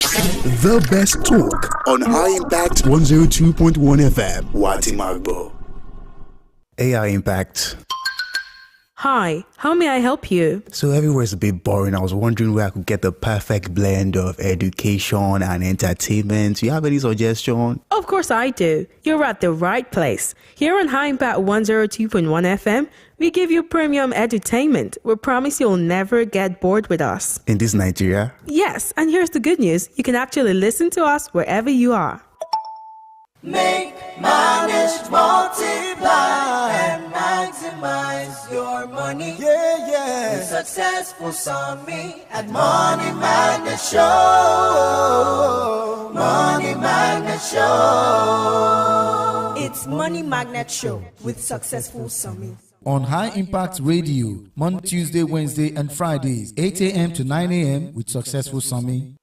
The best talk on High Impact 102.1 FM. Wati Magbo. AI Impact. Hi, how may I help you? So everywhere's a bit boring. I was wondering where I could get the perfect blend of education and entertainment. Do you have any suggestion? Of course I do. You're at the right place. Here on High Impact 102.1 FM, we give you premium edutainment. We promise you'll never get bored with us. In this Nigeria? Yes, and here's the good news. You can actually listen to us wherever you are. Make, manage, multiply, and maximize your money. Yeah. With successful Summit at Money Magnet Show. Money Magnet Show. It's Money Magnet Show with Successful Summit. On High Impact Radio, Monday, Tuesday, Wednesday, and Fridays, 8 a.m. to 9 a.m. with Successful Summit.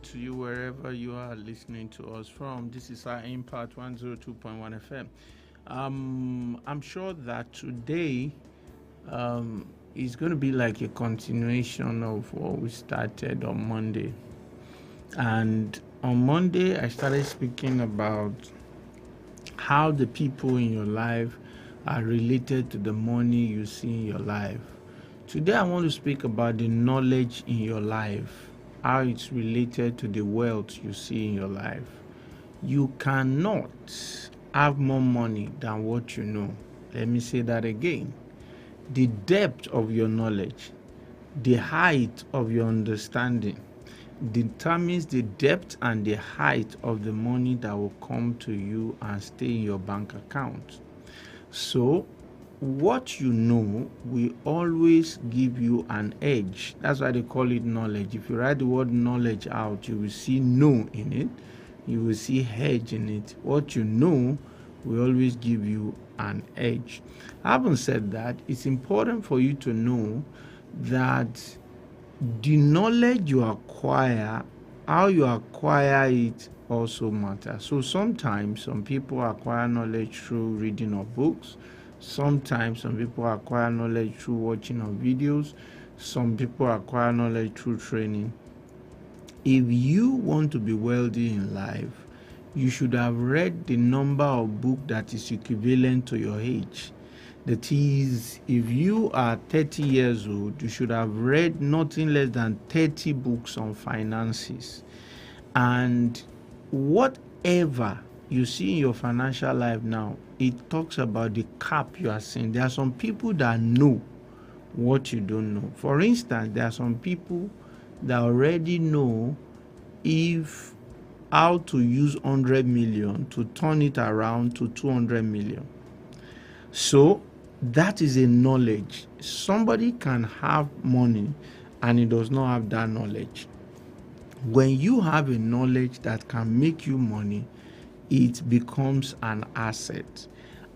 To you wherever you are listening to us from. This is our Impact 102.1 FM. I'm sure that today is going to be like a continuation of what we started on Monday. And on Monday, I started speaking about how the people in your life are related to the money you see in your life. Today, I want to speak about the knowledge in your life, how it's related to the wealth you see in your life. You cannot have more money than what you know. Let me say that again. The depth of your knowledge, the height of your understanding determines the depth and the height of the money that will come to you and stay in your bank account. So, what you know will always give you an edge. That's why they call it knowledge. If you write the word knowledge out, you will see know in it. You will see hedge in it. What you know will always give you an edge. Having said that, it's important for you to know that the knowledge you acquire, how you acquire it also matters. So sometimes some people acquire knowledge through reading of books. Sometimes some people acquire knowledge through watching of videos. Some people acquire knowledge through training. If you want to be wealthy in life, you should have read the number of books that is equivalent to your age. That is, if you are 30 years old, you should have read nothing less than 30 books on finances. And whatever you see in your financial life now, it talks about the cap you are seeing. There are some people that know what you don't know. For instance, there are some people that already know how to use 100 million to turn it around to 200 million. So that is a knowledge. Somebody can have money and he does not have that knowledge. When you have a knowledge that can make you money, it becomes an asset.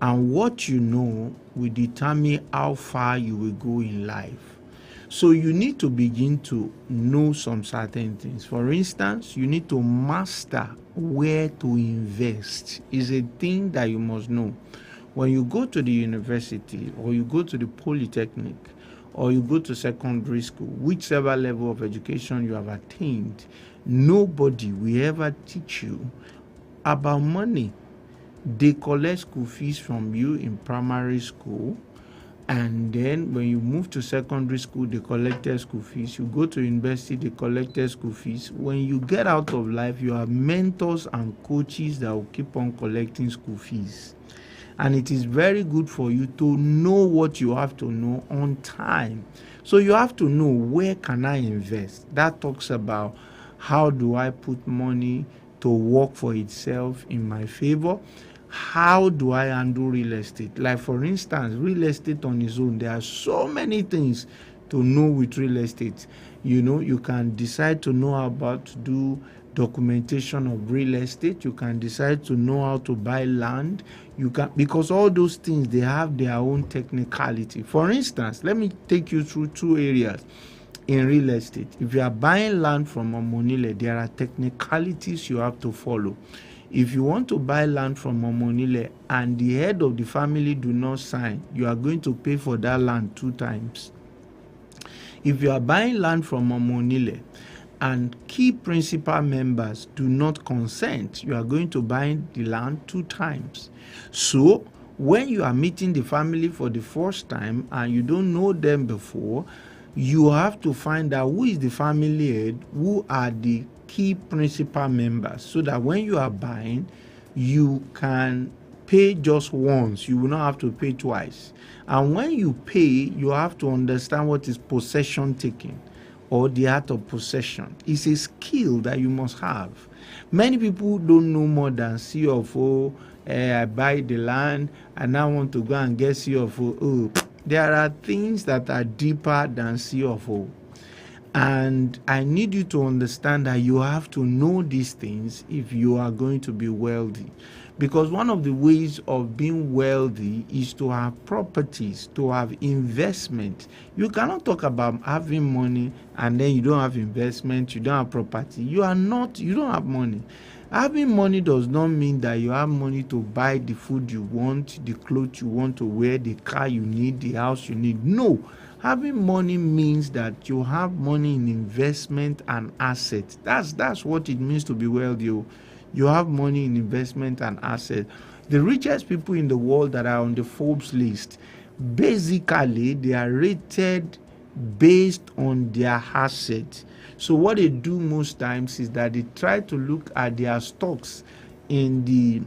And what you know will determine how far you will go in life. So you need to begin to know some certain things. For instance, you need to master where to invest. Is a thing that you must know. When you go to the university or you go to the polytechnic or you go to secondary school, whichever level of education you have attained, nobody will ever teach you about money. They collect school fees from you in primary school, and then when you move to secondary school, they collected school fees. You go to university, they collected school fees. When you get out of life, you have mentors and coaches that will keep on collecting school fees. And it is very good for you to know what you have to know on time. So you have to know, where can I invest? That talks about how do I put money to work for itself in my favor. How do I handle real estate? Like, for instance, real estate on its own, there are so many things to know with real estate. You know, you can decide to know about to do documentation of real estate. You can decide to know how to buy land. You can, because all those things, they have their own technicality. For instance, let me take you through two areas in real estate. If you are buying land from Omonile, there are technicalities you have to follow. If you want to buy land from Omonile and the head of the family do not sign, you are going to pay for that land 2 times. If you are buying land from Omonile and key principal members do not consent, you are going to buy the land 2 times. So when you are meeting the family for the first time and you don't know them before, you have to find out who is the family head, who are the key principal members, so that when you are buying, you can pay just once. You will not have to pay twice. And when you pay, you have to understand what is possession taking, or the art of possession. It's a skill that you must have. Many people don't know more than CFO. I buy the land and now want to go and get CFO. Oh, there are things that are deeper than CFO. And I need you to understand that you have to know these things if you are going to be wealthy. Because one of the ways of being wealthy is to have properties, to have investment. You cannot talk about having money and then you don't have investment, you don't have property. You don't have money. Having money does not mean that you have money to buy the food you want, the clothes you want to wear, the car you need, the house you need. No. Having money means that you have money in investment and assets. That's what it means to be wealthy. You have money in investment and assets. The richest people in the world that are on the Forbes list, basically they are rated based on their assets. So what they do most times is that they try to look at their stocks in the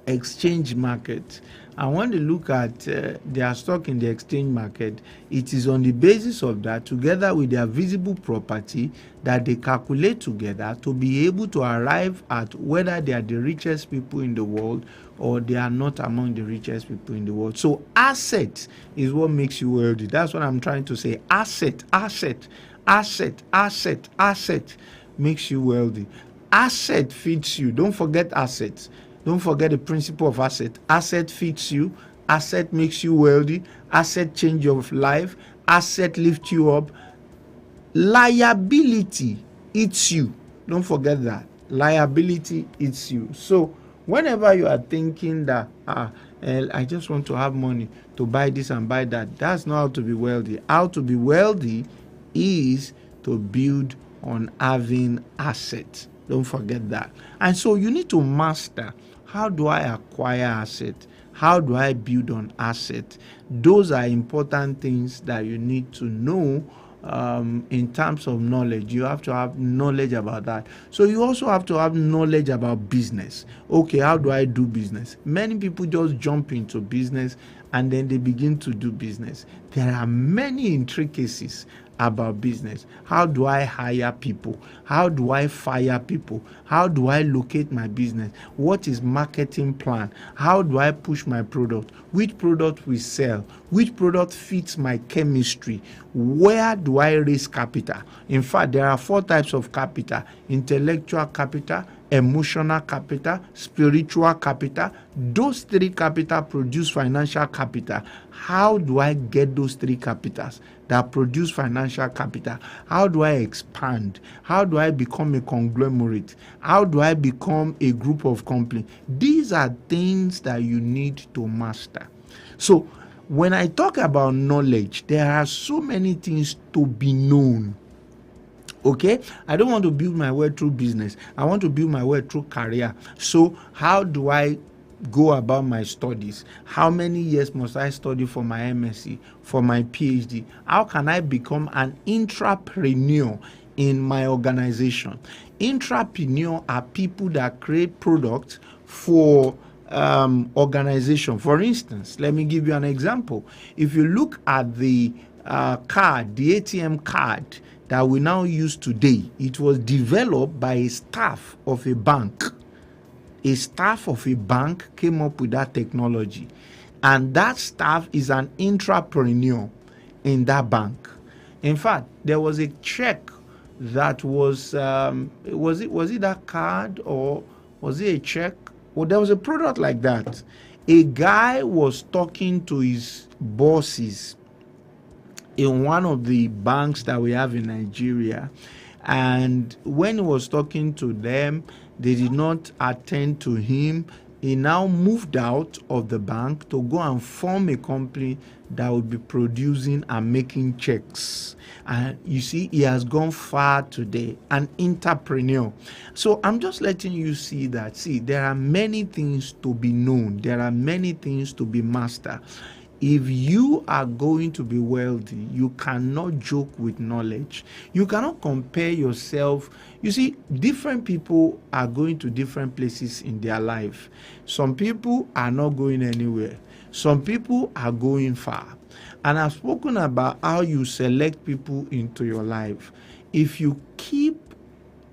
exchange market. And when they look at their stock in the exchange market, it is on the basis of that, together with their visible property, that they calculate together to be able to arrive at whether they are the richest people in the world or they are not among the richest people in the world. So asset is what makes you wealthy. That's what I'm trying to say. Asset makes you wealthy. Asset feeds you. Don't forget assets. Don't forget the principle of asset. Asset feeds you. Asset makes you wealthy. Asset change your life. Asset lifts you up. Liability eats you. Don't forget that. Liability eats you. So whenever you are thinking that, I just want to have money to buy this and buy that, that's not how to be wealthy. How to be wealthy is to build on having assets. Don't forget that. And so you need to master, how do I acquire assets? How do I build on assets? Those are important things that you need to know in terms of knowledge. You have to have knowledge about that. So you also have to have knowledge about business. Okay, how do I do business? Many people just jump into business and then they begin to do business. There are many intricacies about business. How do I hire people? How do I fire people? How do I locate my business? What is marketing plan? How do I push my product? Which product we sell? Which product fits my chemistry? Where do I raise capital? In fact, there are 4 types of capital: intellectual capital, emotional capital, spiritual capital. Those 3 capital produce financial capital. How do I get those 3 capitals that produce financial capital? How do I expand? How do I become a conglomerate? How do I become a group of companies? These are things that you need to master. So when I talk about knowledge, there are so many things to be known. Okay, I don't want to build my wealth through business. I want to build my wealth through career. So how do I go about my studies? How many years must I study for my MSc, for my PhD? How can I become an intrapreneur in my organization? Intrapreneur are people that create products for organization. For instance, let me give you an example. If you look at the card, the ATM card that we now use today, it was developed by a staff of a bank. A staff of a bank came up with that technology, and that staff is an intrapreneur in that bank. In fact, there was a check that was it that card, or was it a check? Well, there was a product like that. A guy was talking to his bosses in one of the banks that we have in Nigeria, and when he was talking to them, They did not attend to him. He now moved out of the bank to go and form a company that would be producing and making checks. And you see, he has gone far today, an entrepreneur. So I'm just letting you see that, there are many things to be known. There are many things to be mastered. If you are going to be wealthy, you cannot joke with knowledge. You cannot compare yourself. You see, different people are going to different places in their life. Some people are not going anywhere. Some people are going far. And I've spoken about how you select people into your life. If you keep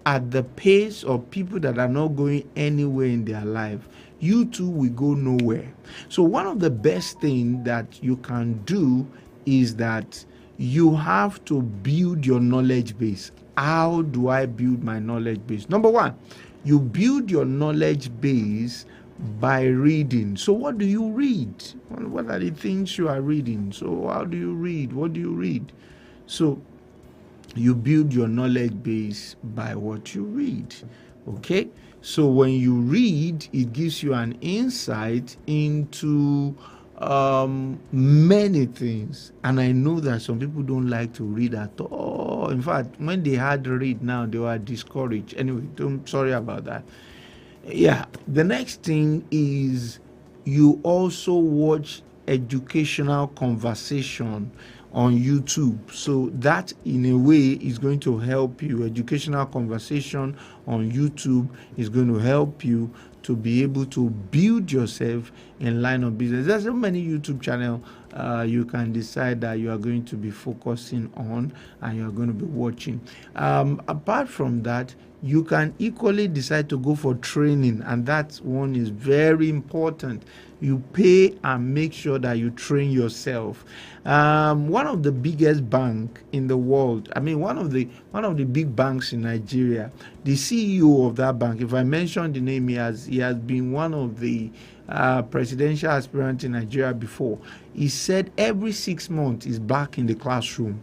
at the pace of people that are not going anywhere in their life, you too will go nowhere. So one of the best things that you can do is that you have to build your knowledge base. How do I build my knowledge base? Number one, you build your knowledge base by reading. So what do you read? What are the things you are reading? So how do you read? What do you read? So you build your knowledge base by what you read. Okay? So when you read, it gives you an insight into many things. And I know that some people don't like to read at all. In fact, when they had to read now, they were discouraged. Anyway, sorry about that. Yeah. The next thing is you also watch educational conversation on YouTube. So that in a way is going to help you. Educational conversation on YouTube is going to help you to be able to build yourself in line of business. There's so many YouTube channels you can decide that you are going to be focusing on and you're going to be watching. Apart from that, you can equally decide to go for training, and that one is very important. You pay and make sure that you train yourself. One of the biggest bank in the world, one of the big banks in Nigeria, the CEO of that bank, if I mention the name, he has been one of the presidential aspirants in Nigeria before. He said every 6 months he's back in the classroom.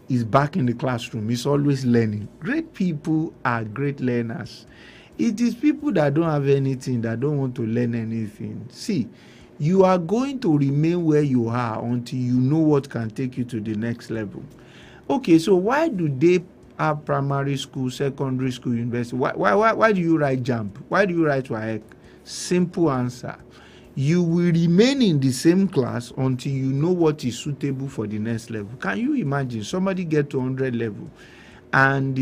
He's always learning. Great people are great learners. It is people that don't have anything, that don't want to learn anything. See, you are going to remain where you are until you know what can take you to the next level. Okay, so why do they have primary school, secondary school, university? Why do you write JAMB? Why do you write WAEC? Simple answer. You will remain in the same class until you know what is suitable for the next level. Can you imagine somebody get to 100 level and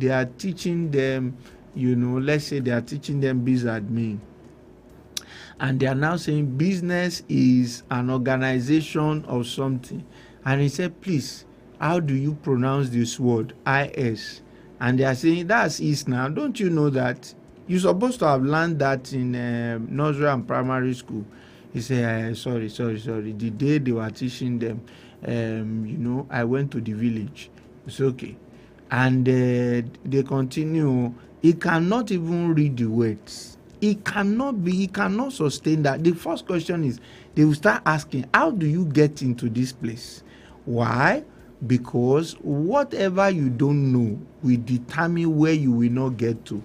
they are teaching them, let's say they are teaching them biz admin, and they are now saying business is an organization of something, and he said, please, how do you pronounce this word? IS. And they are saying that's is now. Don't you know that? You're supposed to have learned that in nursery and primary school. He said, sorry. The day they were teaching them, I went to the village. It's okay. And they continue. He cannot even read the words. He cannot sustain that. The first question is, they will start asking, how do you get into this place? Why? Because whatever you don't know will determine where you will not get to.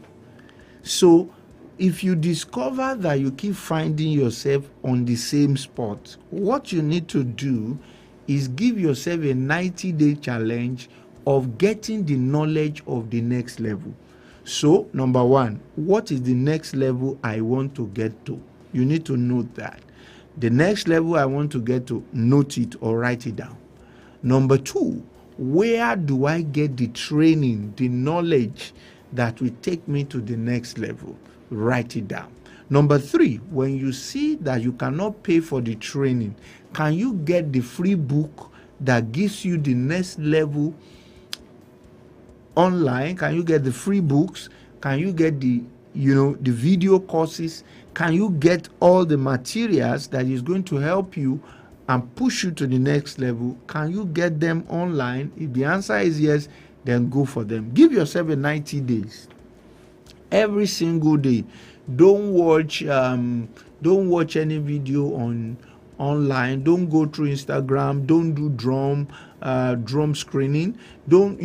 So if you discover that you keep finding yourself on the same spot, what you need to do is give yourself a 90-day challenge of getting the knowledge of the next level. So, number one, what is the next level I want to get to? You need to note that. The next level I want to get to, note it or write it down. Number two, where do I get the training, the knowledge that will take me to the next level? Write it down. Number three, when you see that you cannot pay for the training, can you get the free book that gives you the next level online? Can you get the free books? Can you get the video courses? Can you get all the materials that is going to help you and push you to the next level? Can you get them online? If the answer is yes, then go for them. Give yourself a 90 days. Every single day. Don't watch any video online. Don't go through Instagram. Don't do drum screening. Don't,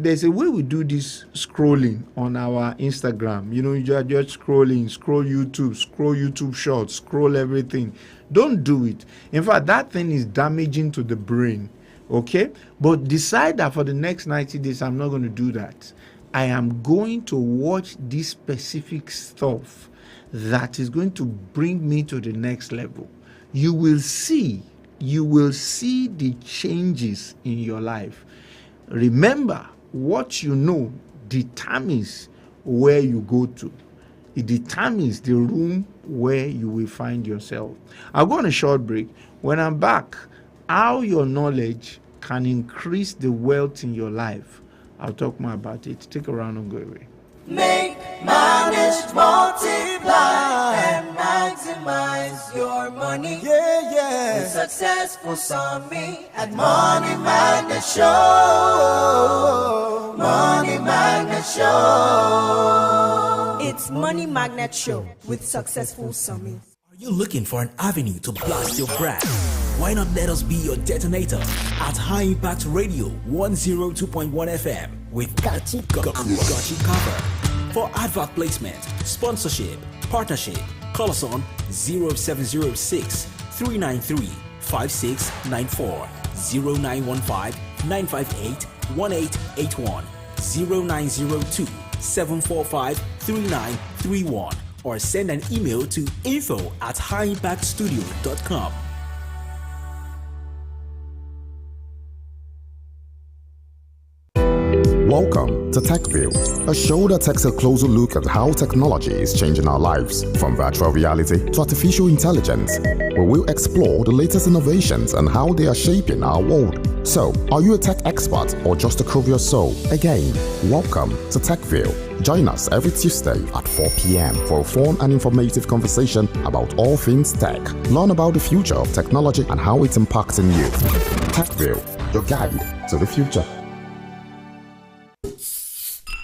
there's a way we do this scrolling on our Instagram. You are just scrolling, scroll YouTube shorts, scroll everything. Don't do it. In fact, that thing is damaging to the brain. Okay? But decide that for the next 90 days, I'm not going to do that. I am going to watch this specific stuff that is going to bring me to the next level. You will see the changes in your life. Remember, what you know determines where you go to. It determines the room where you will find yourself. I'll go on a short break. When I'm back, how your knowledge can increase the wealth in your life. I'll talk more about it. Take a round and go away. Make, manage, multiply, and maximize your money. Yeah. The Successful Summit at Money Magnet Show. Money Magnet Show. It's Money Magnet Show with Successful Summit. Are you looking for an avenue to blast your brand? Why not let us be your detonator at High Impact Radio 102.1 FM with Got You Covered. For advert placement, sponsorship, partnership, call us on 0706 393 5694, 0915 958 1881, 0902 745 3931, or send an email to info@highimpactstudio.com. Welcome to TechView, a show that takes a closer look at how technology is changing our lives, from virtual reality to artificial intelligence. We will explore the latest innovations and how they are shaping our world. So, are you a tech expert or just a curious soul? Again, welcome to TechView. Join us every Tuesday at 4 p.m. for a fun and informative conversation about all things tech. Learn about the future of technology and how it's impacting you. TechView, your guide to the future.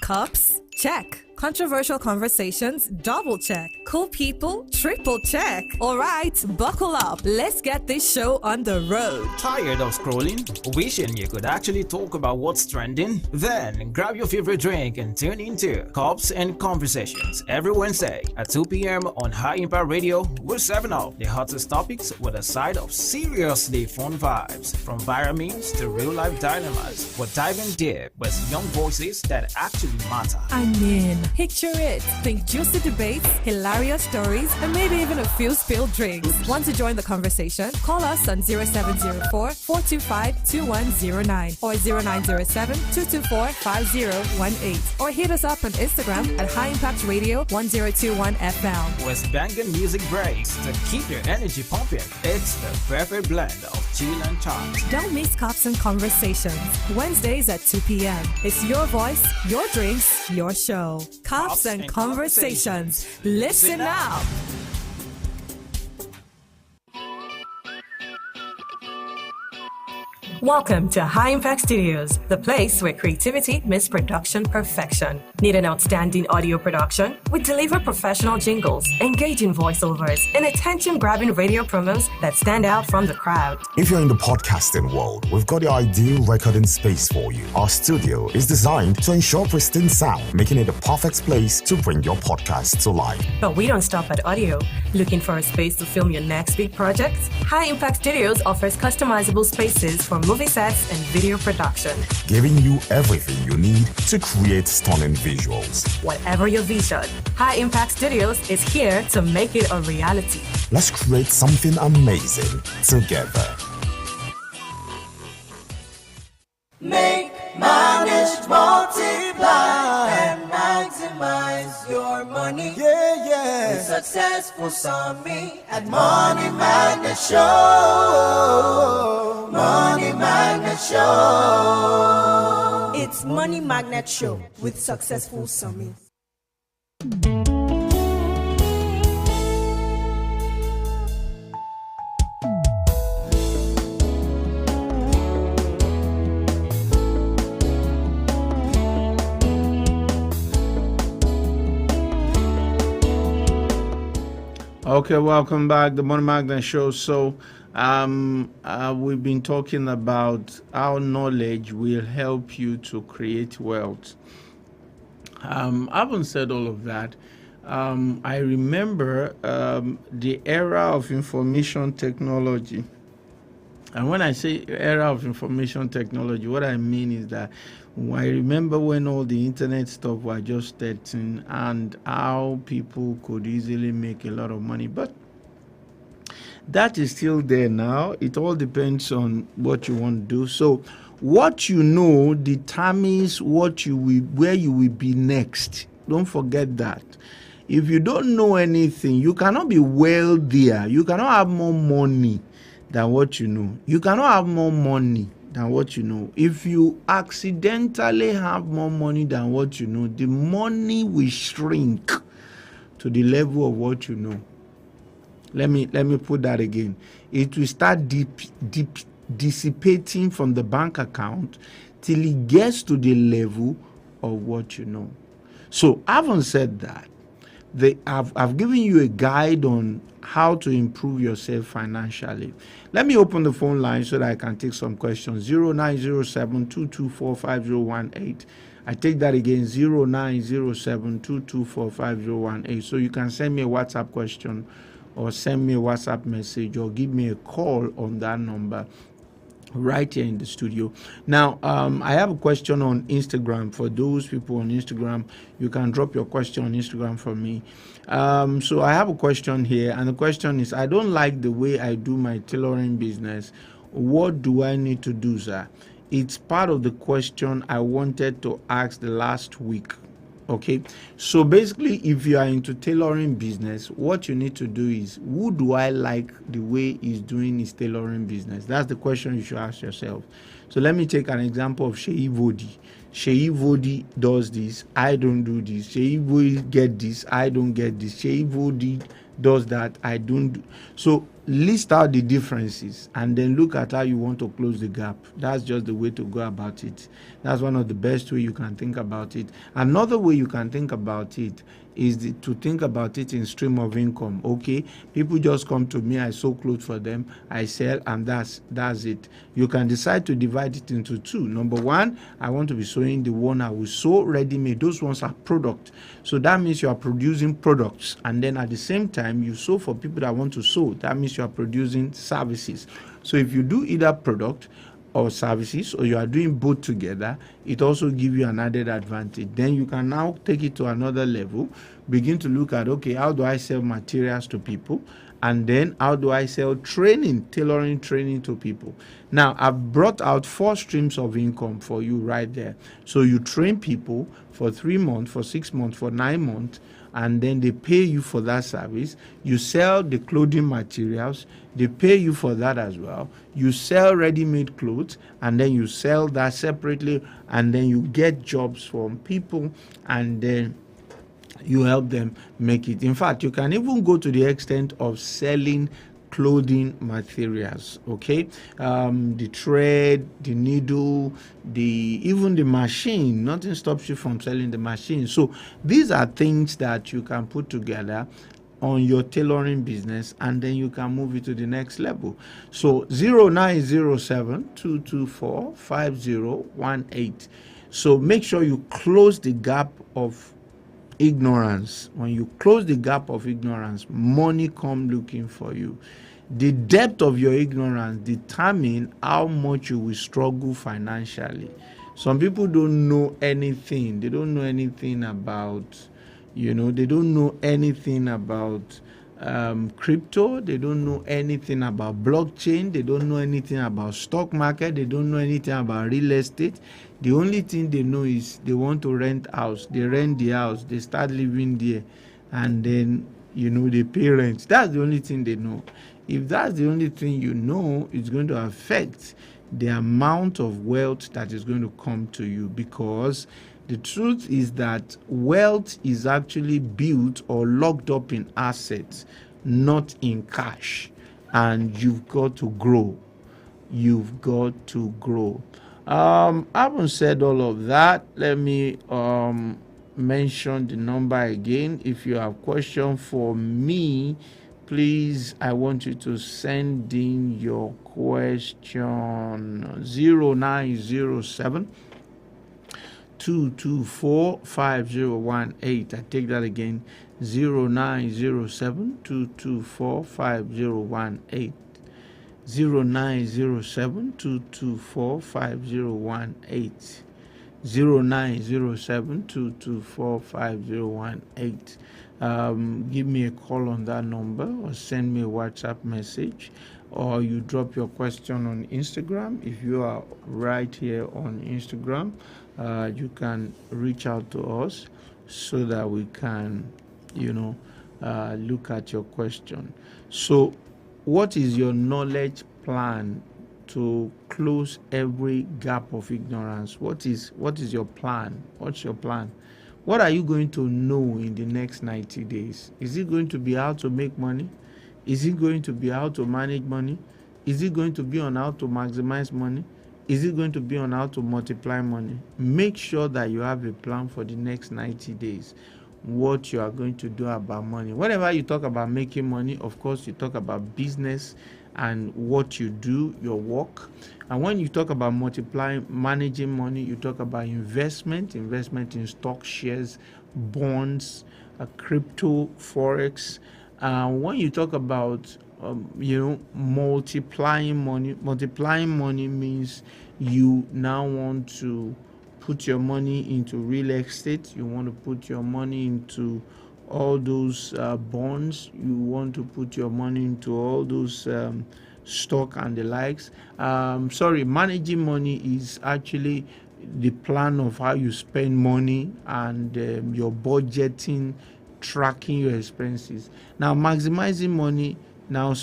Cups? Check. Controversial conversations? Double check. Cool people? Triple check. All right, buckle up. Let's get this show on the road. Tired of scrolling? Wishing you could actually talk about what's trending? Then grab your favorite drink and tune into Cups and Conversations every Wednesday at 2 p.m. on High Impact Radio. We're serving up the hottest topics with a side of seriously fun vibes, from viral memes to real-life dilemmas. We're diving deep with young voices that actually matter. I mean, picture it. Think juicy debates, hilarious stories, and maybe even a few spilled drinks. Want to join the conversation? Call us on 0704-425-2109 or 0907-224-5018, or hit us up on Instagram at High Impact Radio 1021 FM. With banging music breaks to keep your energy pumping, it's the perfect blend of chill and charm. Don't miss Cups and Conversations. Wednesdays at 2 p.m. It's your voice, your drinks, your show. Cups and Conversations. Listen up. Welcome to High Impact Studios, the place where creativity meets production perfection. Need an outstanding audio production? We deliver professional jingles, engaging voiceovers, and attention-grabbing radio promos that stand out from the crowd. If you're in the podcasting world, we've got the ideal recording space for you. Our studio is designed to ensure pristine sound, making it the perfect place to bring your podcast to life. But we don't stop at audio. Looking for a space to film your next big project? High Impact Studios offers customizable spaces for movie sets and video production, giving you everything you need to create stunning visuals. Whatever your vision, High Impact Studios is here to make it a reality. Let's create something amazing together. Make, manage, multiply, and maximize your money. Yeah. The Successful Summit at Money Magnet Show. Money Magnet Show. It's Money Magnet Show with Successful Summit. Okay, welcome back, the Money Magnet Show. So, we've been talking about how knowledge will help you to create wealth. I haven't said all of that. I remember the era of information technology. And when I say era of information technology, what I mean is that I remember when all the internet stuff were just starting and how people could easily make a lot of money. But that is still there now. It all depends on what you want to do. So what you know determines what you will, where you will be next. Don't forget that. If you don't know anything, you cannot be wealthier. You cannot have more money than what you know. You cannot have more money than what you know. If you accidentally have more money than what you know, the money will shrink to the level of what you know. Let me put that again. It will start dissipating from the bank account till it gets to the level of what you know. So, having said that, I've given you a guide on how to improve yourself financially. Let me open the phone line so that I can take some questions. 0907-224-5018. I take that again, 0907-224-5018. So you can send me a WhatsApp question or send me a WhatsApp message or give me a call on that number right here in the studio. Now, I have a question on Instagram. For those people on Instagram, you can drop your question on Instagram for me. So I have a question here, and the question is, I don't like the way I do my tailoring business. What do I need to do, sir? It's part of the question I wanted to ask the last week. Okay, so basically, if you are into tailoring business, what you need to do is, who do I like the way he's doing his tailoring business? That's the question you should ask yourself. So let me take an example of Sheyi Vodi. Sheyi Vodi does this, I don't do this. Sheyi Vodi get this, I don't get this. Sheyi Vodi does that, I don't do. So list out the differences and then look at how you want to close the gap. That's just the way to go about it. That's one of the best way you can think about it. Another way you can think about it is to think about it in stream of income. Okay, people just come to me, I sew clothes for them, I sell, and that's it. You can decide to divide it into two. Number one, I want to be sewing the one I will sew ready-made. Those ones are product. So that means you are producing products, and then at the same time you sew for people that want to sew. That means you are producing services. So if you do either product or services, or you are doing both together, it also gives you an added advantage. Then you can now take it to another level, begin to look at, okay, how do I sell materials to people? And then how do I sell training, tailoring training to people? Now, I've brought out 4 streams of income for you right there. So you train people for 3 months, for 6 months, for 9 months, and then they pay you for that service. You sell the clothing materials, they pay you for that as well. You sell ready-made clothes, and then you sell that separately, and then you get jobs from people, and then you help them make it. In fact, you can even go to the extent of selling clothing materials. Okay, the thread, the needle, even the machine. Nothing stops you from selling the machine. So these are things that you can put together on your tailoring business, and then you can move it to the next level. So 0907-224-5018. So make sure you close the gap of ignorance. When you close the gap of ignorance, money come looking for you. The depth of your ignorance determines how much you will struggle financially. Some people don't know anything. They don't know anything about, they don't know anything about crypto. They don't know anything about blockchain. They don't know anything about stock market. They don't know anything about real estate. The only thing they know is they want to rent house. They rent the house. They start living there, and then they pay rent. That's the only thing they know. If that's the only thing you know, it's going to affect the amount of wealth that is going to come to you, because the truth is that wealth is actually built or locked up in assets, not in cash. And you've got to grow. You've got to grow. I haven't said all of that. Let me mention the number again. If you have questions for me, please, I want you to send in your question 0907 224 5018. I take that again, 0907 224 5018. 0907 224 5018. 0907 224 5018. Give me a call on that number or send me a WhatsApp message, or you drop your question on Instagram. If you are right here on Instagram, you can reach out to us so that we can, look at your question. So, what is your knowledge plan to close every gap of ignorance? What is your plan? What's your plan? What are you going to know in the next 90 days? Is it going to be how to make money? Is it going to be how to manage money? Is it going to be on how to maximize money? Is it going to be on how to multiply money? Make sure that you have a plan for the next 90 days, what you are going to do about money. Whenever you talk about making money, of course, you talk about business and what you do, your work. And when you talk about multiplying, managing money, you talk about investment in stock, shares, bonds, crypto, forex. When you talk about multiplying money means you now want to put your money into real estate. You want to put your money into all those bonds. You want to put your money into all those stock and the likes. Managing money is actually the plan of how you spend money and your budgeting, tracking your expenses. Now, maximizing money now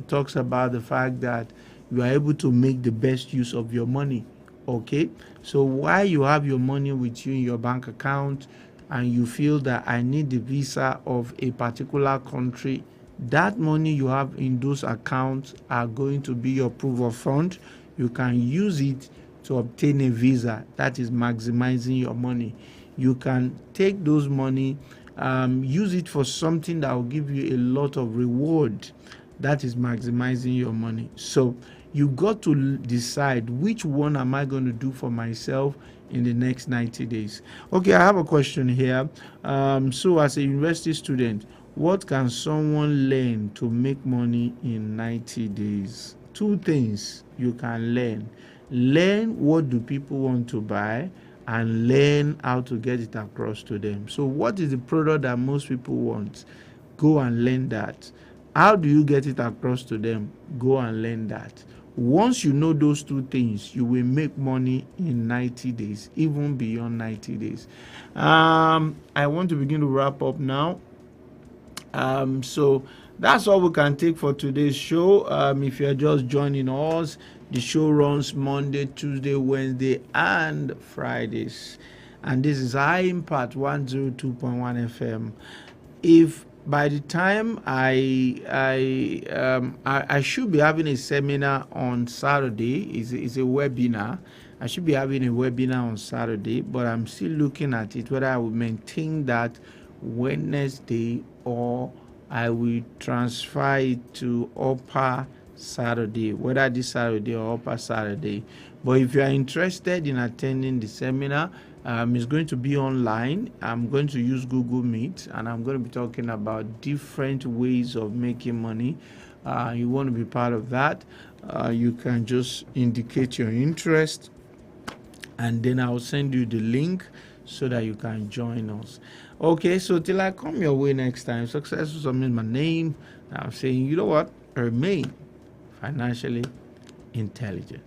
talks about the fact that you are able to make the best use of your money. Okay, so while you have your money with you in your bank account and you feel that I need the visa of a particular country, that money you have in those accounts are going to be your proof of fund. You can use it to obtain a visa. That is maximizing your money. You can take those money, use it for something that will give you a lot of reward. That is maximizing your money. So you got to decide, which one am I going to do for myself in the next 90 days? Okay, I have a question here. So as a university student, what can someone learn to make money in 90 days? 2 things you can learn. Learn what do people want to buy, and learn how to get it across to them. So what is the product that most people want? Go and learn that. How do you get it across to them? Go and learn that. Once you know those 2 things, you will make money in 90 days, even beyond 90 days. I want to begin to wrap up now. So that's all we can take for today's show. If you're just joining us, the show runs Monday, Tuesday, Wednesday, and Fridays. And this is High Impact 102.1 FM. If by the time I should be having a seminar on Saturday, is a webinar. I should be having a webinar on Saturday, but I'm still looking at it whether I will maintain that Wednesday or I will transfer it to upper Saturday, whether this Saturday or upper Saturday. But if you are interested in attending the seminar, it's going to be online. I'm going to use Google Meet, and I'm going to be talking about different ways of making money. You want to be part of that, you can just indicate your interest, and then I'll send you the link so that you can join us. Okay, so till I come your way next time, Successful Summit, my name. I'm saying, you know what? Remain financially intelligent.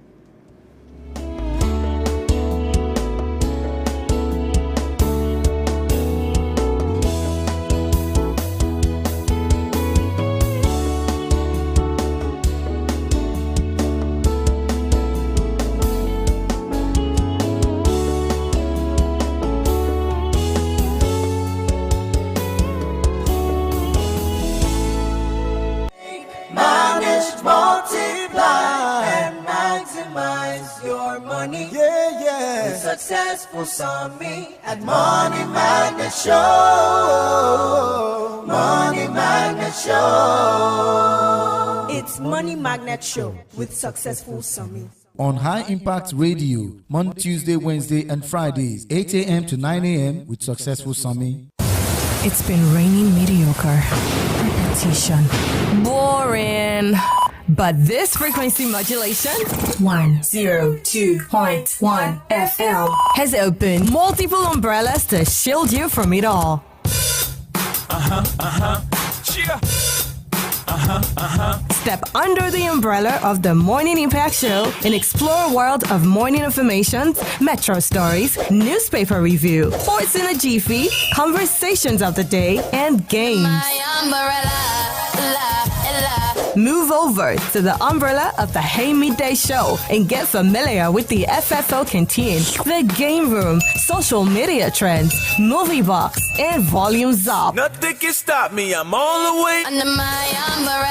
Manage, multiply, and maximize your more money. Yeah, yeah. With Successful Sammy at Money Magnet Show. Money Magnet Show. It's Money Magnet Show with Successful Sammy. On High Impact Radio, Monday, Tuesday, Wednesday, and Fridays, 8 a.m. to 9 a.m. with Successful Sammy. It's been raining mediocre. Repetition. Boring. But this frequency modulation, 102.1 FM, has opened multiple umbrellas to shield you from it all. Cheer. Step under the umbrella of the Morning Impact Show and explore a world of morning information, metro stories, newspaper review, sports in a jiffy, conversations of the day, and games. Move over to the umbrella of the Hey Midday Show and get familiar with the FFO Canteen, the Game Room, social media trends, Movie Box, and Volumes Up. Nothing can stop me. I'm all the way under my umbrella.